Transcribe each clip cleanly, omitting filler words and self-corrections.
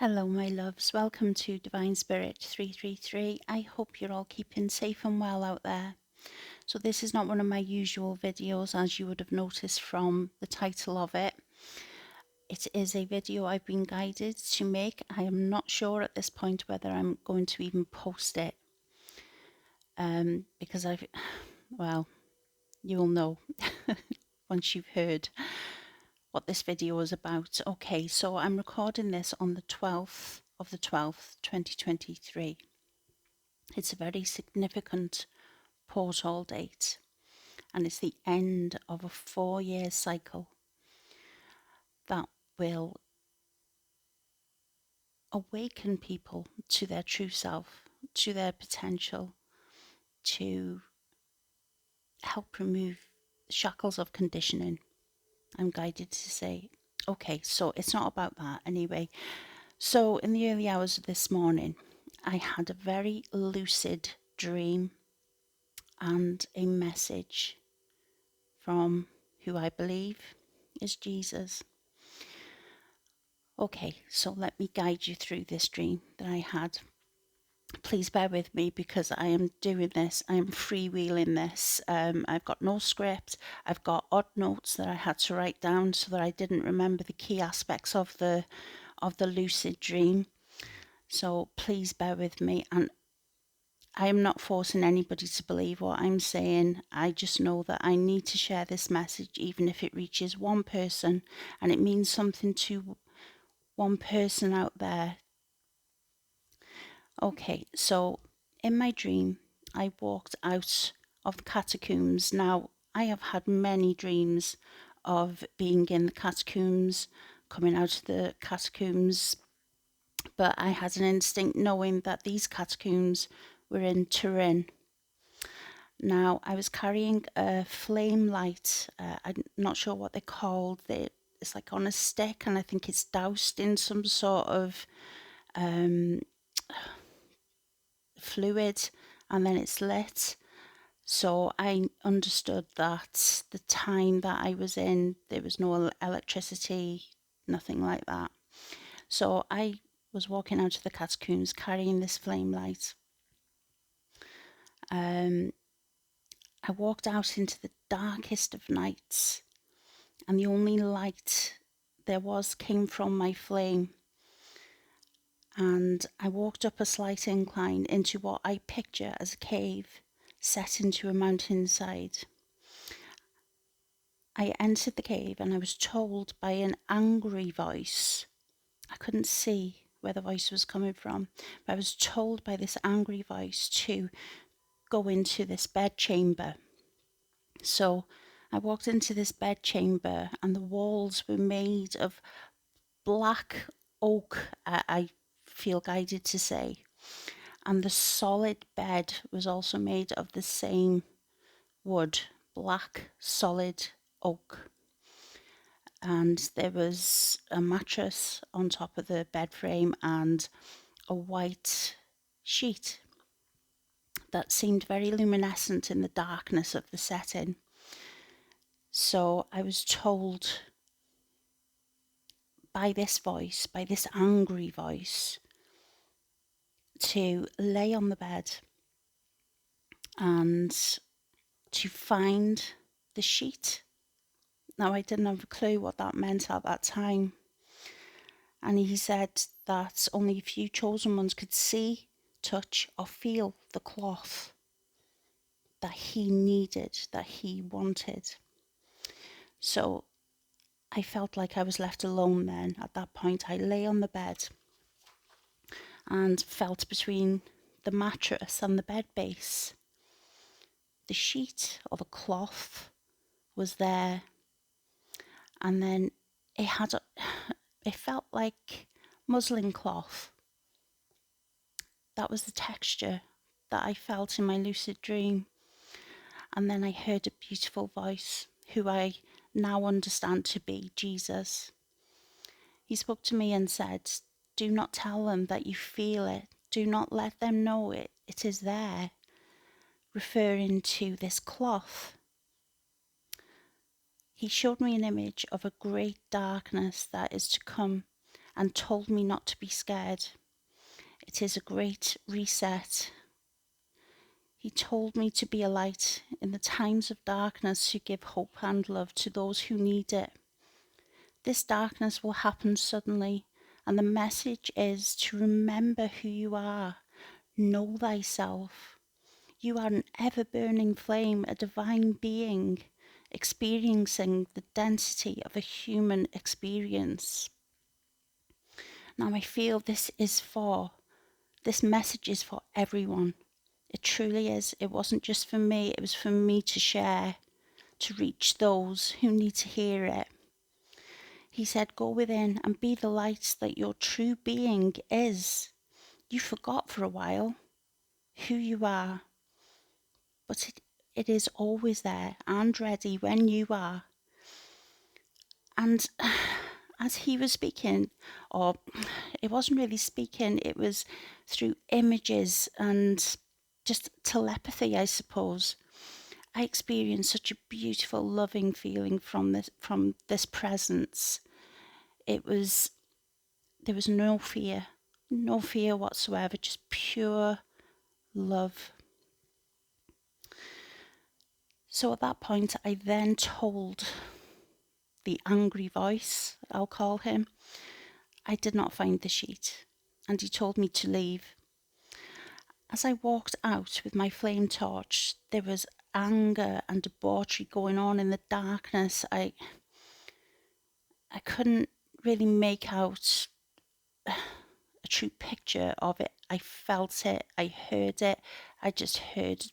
Hello, my loves. Welcome to Divine Spirit 333. I hope you're all keeping safe and well out there. So this is not one of my usual videos, as you would have noticed from the title of it. It is a video I've been guided to make. I am not sure at this point whether I'm going to even post it. Because you'll know once you've heard what this video is about. Okay, so I'm recording this on the 12th of the 12th, 2023. It's a very significant portal date, and it's the end of a 4-year cycle that will awaken people to their true self, to their potential, to help remove shackles of conditioning. I'm guided to say, okay, so it's not about that anyway. So in the early hours of this morning, I had a very lucid dream and a message from who I believe is Jesus. Okay, so let me guide you through this dream that I had. Please bear with me because I am doing this, I am freewheeling this. I've got no script, I've got odd notes that I had to write down so that I didn't remember the key aspects of the lucid dream. So please bear with me, and I am not forcing anybody to believe what I'm saying. I just know that I need to share this message, even if it reaches one person and it means something to one person out there. Okay, so in my dream, I walked out of the catacombs. Now, I have had many dreams of being in the catacombs, coming out of the catacombs, but I had an instinct knowing that these catacombs were in Turin. Now, I was carrying a flame light. I'm not sure what they're called. It's like on a stick, and I think it's doused in some sort of fluid, and then it's lit. So I understood that the time that I was in, there was no electricity, nothing like that. So I was walking out of the catacombs carrying this flame light. I walked out into the darkest of nights, and the only light there was came from my flame. And I walked up a slight incline into what I picture as a cave set into a mountainside. I entered the cave and I was told by an angry voice. I couldn't see where the voice was coming from, but I was told by this angry voice to go into this bedchamber. So I walked into this bedchamber, and the walls were made of black oak, I feel guided to say. And the solid bed was also made of the same wood, black solid oak. And there was a mattress on top of the bed frame and a white sheet that seemed very luminescent in the darkness of the setting. So I was told by this voice, by this angry voice, to lay on the bed and to find the sheet. Now, I didn't have a clue what that meant at that time. And he said that only a few chosen ones could see, touch, or feel the cloth that he needed, that he wanted. So I felt like I was left alone then. At that point, I lay on the bed and felt between the mattress and the bed base. The sheet or the cloth was there, and then it felt like muslin cloth. That was the texture that I felt in my lucid dream. And then I heard a beautiful voice, who I now understand to be Jesus. He spoke to me and said, "Do not tell them that you feel it. Do not let them know it. It is there," referring to this cloth. He showed me an image of a great darkness that is to come, and told me not to be scared. It is a great reset. He told me to be a light in the times of darkness, to give hope and love to those who need it. This darkness will happen suddenly, and the message is to remember who you are. Know thyself. You are an ever-burning flame, a divine being, experiencing the density of a human experience. Now I feel this message is for everyone. It truly is. It wasn't just for me, it was for me to share, to reach those who need to hear it. He said, go within and be the light that your true being is. You forgot for a while who you are, but it is always there and ready when you are. And as he was speaking, or it wasn't really speaking, it was through images and just telepathy, I suppose. I experienced such a beautiful, loving feeling from this presence. There was no fear whatsoever, just pure love. So at that point, I then told the angry voice, I'll call him, I did not find the sheet, and he told me to leave. As I walked out with my flame torch, there was anger and debauchery going on in the darkness. I couldn't really make out a true picture of it. I felt it, I heard it, I just heard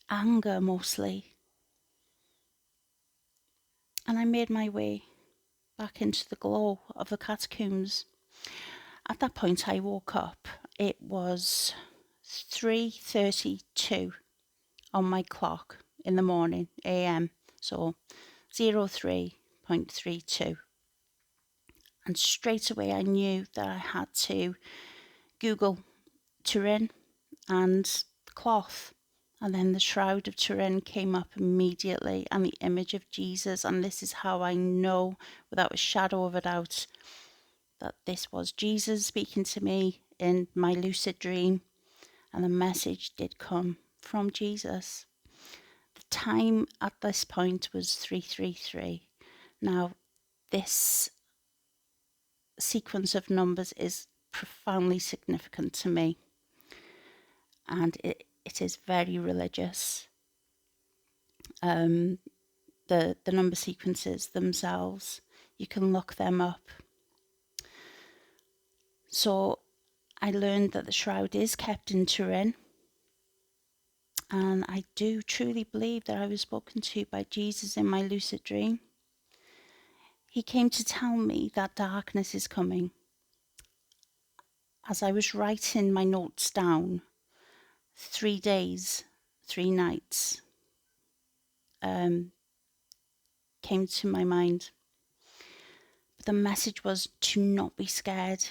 anger mostly. And I made my way back into the glow of the catacombs. At that point I woke up. It was 3:32 on my clock in the morning, AM, so 03.32. And straight away I knew that I had to Google Turin and the cloth. And then the Shroud of Turin came up immediately, and the image of Jesus. And this is how I know, without a shadow of a doubt, that this was Jesus speaking to me in my lucid dream. And the message did come from Jesus. The time at this point was 333. Now, this sequence of numbers is profoundly significant to me, and it is very religious. The number sequences themselves, you can look them up. So I learned that the shroud is kept in Turin, and I do truly believe that I was spoken to by Jesus in my lucid dream. He came to tell me that darkness is coming. As I was writing my notes down, 3 days, 3 nights came to my mind. But the message was to not be scared,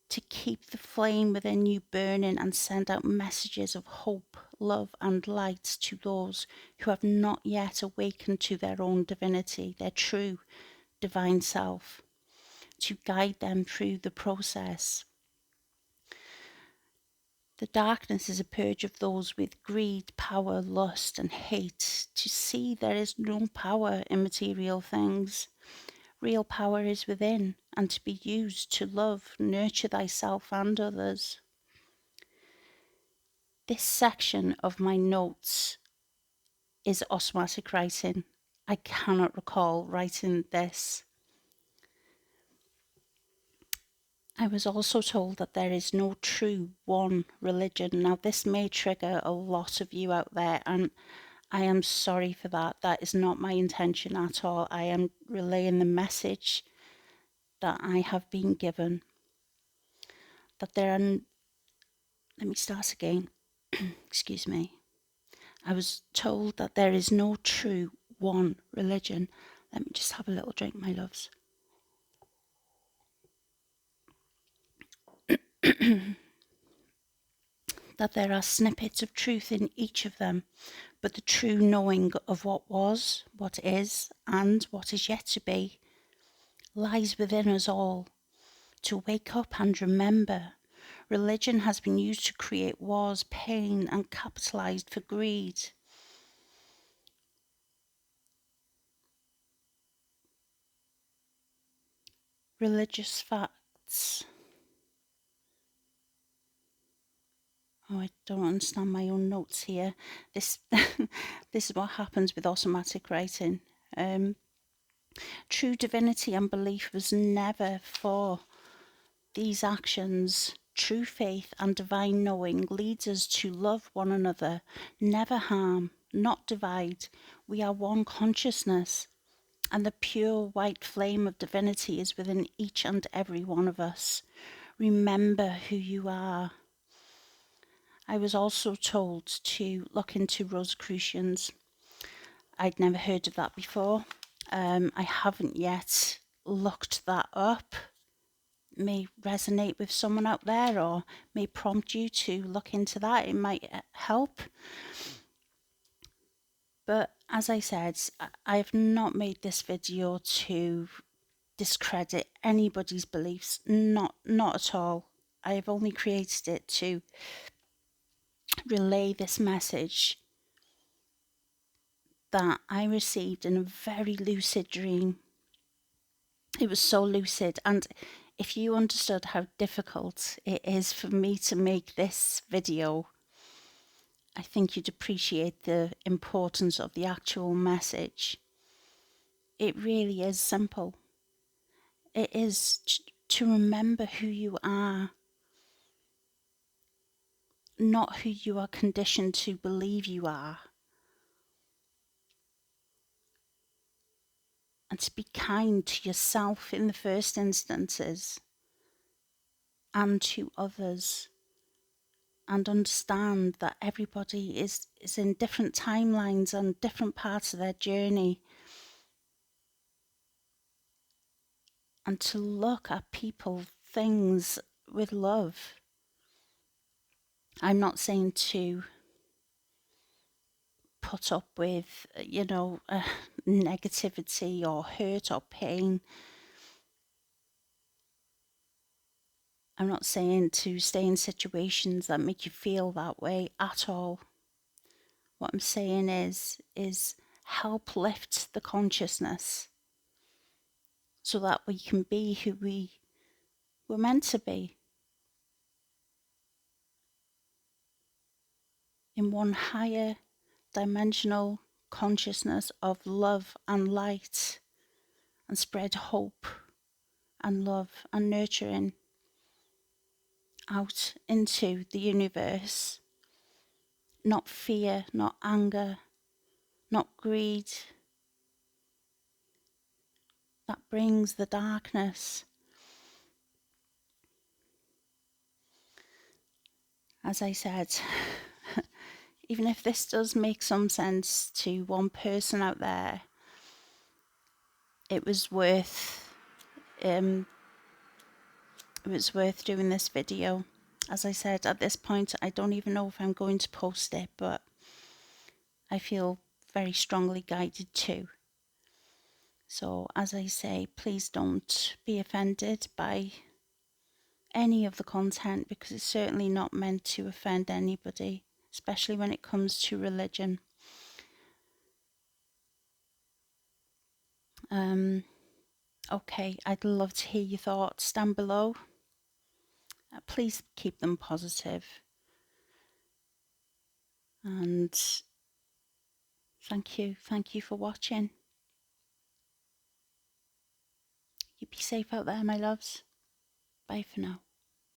to keep the flame within you burning and send out messages of hope, love and light to those who have not yet awakened to their own divinity, their true divine self, to guide them through the process. The darkness is a purge of those with greed, power, lust and hate, to see there is no power in material things. Real power is within, and to be used to love, nurture thyself and others. This section of my notes is automatic writing. I cannot recall writing this. I was also told that there is no true one religion. Now, this may trigger a lot of you out there, and I am sorry for that. That is not my intention at all. I am relaying the message that I have been given. That there are... Let me start again. Excuse me. I was told that there is no true one religion. Let me just have a little drink, my loves. That there are snippets of truth in each of them, but the true knowing of what was, what is, and what is yet to be lies within us all to wake up and remember. Religion has been used to create wars, pain, and capitalized for greed. Religious facts. Oh, I don't understand my own notes here. This this is what happens with automatic writing. True divinity and belief was never for these actions. True faith and divine knowing leads us to love one another, never harm, not divide. We are one consciousness, and the pure white flame of divinity is within each and every one of us. Remember who you are. I was also told to look into Rosicrucians. I'd never heard of that before. I haven't yet looked that up. May resonate with someone out there, or may prompt you to look into that. It might help. But as I said, I have not made this video to discredit anybody's beliefs. Not at all. I have only created it to relay this message that I received in a very lucid dream. It was so lucid, and if you understood how difficult it is for me to make this video, I think you'd appreciate the importance of the actual message. It really is simple. It is to remember who you are, not who you are conditioned to believe you are. And to be kind to yourself in the first instances and to others. And understand that everybody is in different timelines and different parts of their journey. And to look at people, things with love. I'm not saying to put up with, negativity or hurt or pain. I'm not saying to stay in situations that make you feel that way at all. What I'm saying is help lift the consciousness so that we can be who we were meant to be. In one higher dimensional consciousness of love and light, and spread hope and love and nurturing out into the universe. Not fear, not anger, not greed. That brings the darkness. As I said, even if this does make some sense to one person out there, it was worth doing this video. As I said, at this point, I don't even know if I'm going to post it, but I feel very strongly guided to. So, as I say, please don't be offended by any of the content, because it's certainly not meant to offend anybody, especially when it comes to religion. Okay, I'd love to hear your thoughts down below. Please keep them positive. And thank you for watching. You be safe out there, my loves. Bye for now.